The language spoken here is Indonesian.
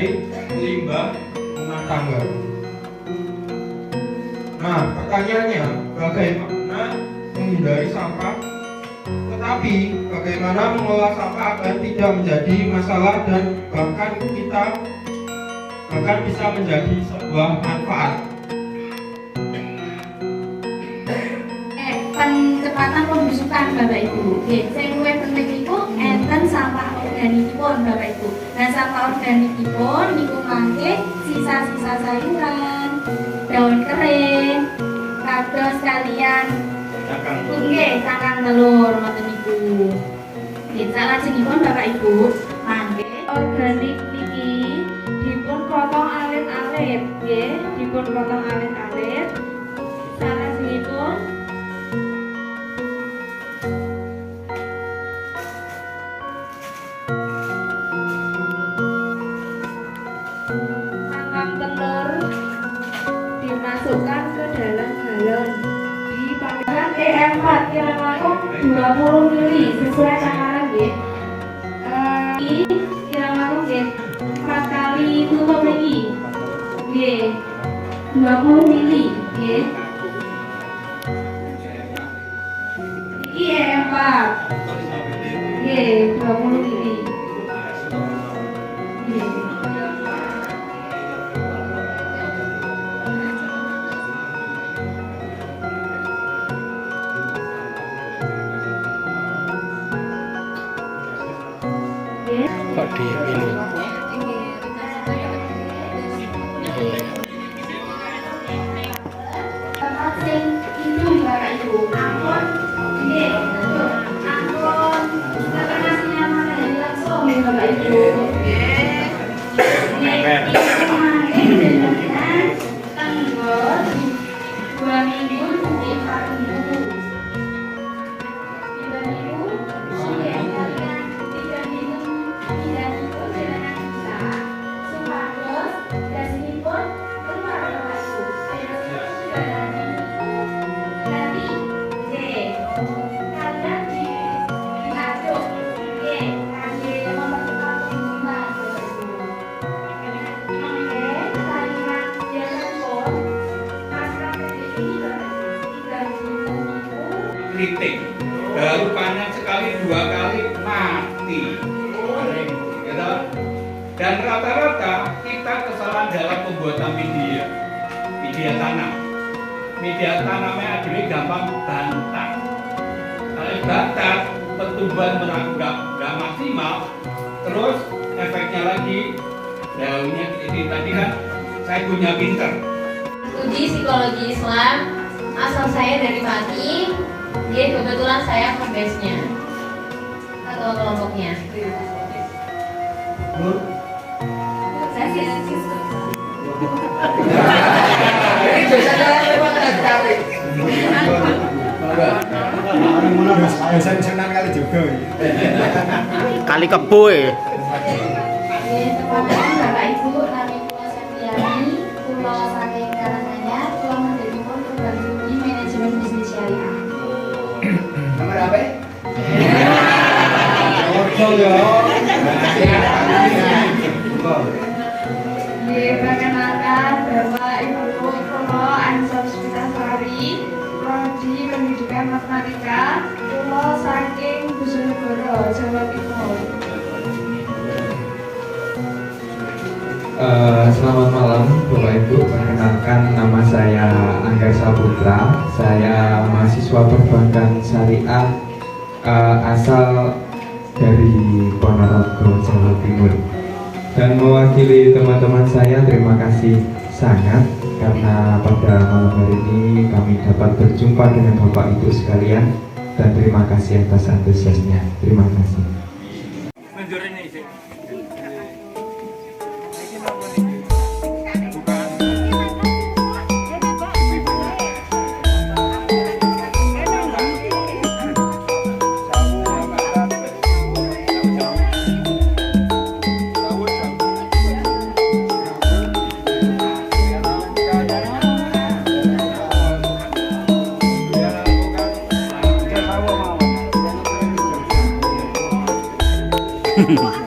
menghindari limbah rumah tangga. Nah, pertanyaannya, bagaimana menghindari sampah? Tetapi bagaimana mengolah sampah agar tidak menjadi masalah dan bahkan bisa menjadi sebuah manfaat? Pencepatan pembusukan Bapak Ibu. Sing luwih penting iku enten sampah organikipun Bapak Ibu. Nah, sampah organikipun niku mangke sisa-sisa sayuran, daun kering, kados kalian nggih cangkang telur ngoten niku. Nggih, salajengipun Bapak Ibu mangke organik niki dipun potong alit-alit nggih, dipun potong alit-alit. Salajengipun dimasukkan ke dalam galon di panggilan E4 kira-kira 20 mili sesuai takaran nggih. Kira-kira nggih 4 kali tutup lagi nggih 20 mili nggih. Iki E4 nggih 20 mili. Kok di ini? Itu Bapak Ibu, ampun, nggih, ampun, informasinya mana yang langsung ya Bapak Ibu. Tanggal 2 minggu sampai 4 minggu. 3 minggu, oke, kalian 3 minggu, 3 minggu dengan bisa. Supados, dan ini pun keluar Bapak Ibu. Berarti, J, kalian diaduk, G, kasih mempercepat penggunaan Bapak Ibu. Kritik baru panen sekali 2 kali mati, gitu. Dan rata-rata kita kesalahan dalam pembuatan media tanamnya akhirnya gampang bantat. Kalau bantat pertumbuhan nggak maksimal, terus efeknya lagi daunnya ini tadi kan saya punya pinter. Studi psikologi Islam, asal saya dari Pati. Dia kebetulan saya pembesnya atau kelompoknya. Saya sih Ini biasanya lewat kali. Biasanya senang kali juga. Kali kebo ya. Bapak Ibu, nami Pulau Septiani, Pulau Saking Karanganyar, Pulau menjadi perguruan tinggi manajemen bisnis syariah. Nomor apa? Perkenalkan Bapak Ibu Pulau Ansor Sutasari, Prodi Pendidikan Matematika, Pulau Saking Bojonegoro, Jawa Timur. Selamat malam Bapak Ibu, perkenalkan nama saya Angga Saputra. Saya mahasiswa perbankan syariah asal dari Ponorogo, Jawa Timur. Dan mewakili teman-teman saya, terima kasih sangat karena pada malam hari ini kami dapat berjumpa dengan Bapak Ibu sekalian, dan terima kasih atas antusiasnya. Terima kasih. Hehehe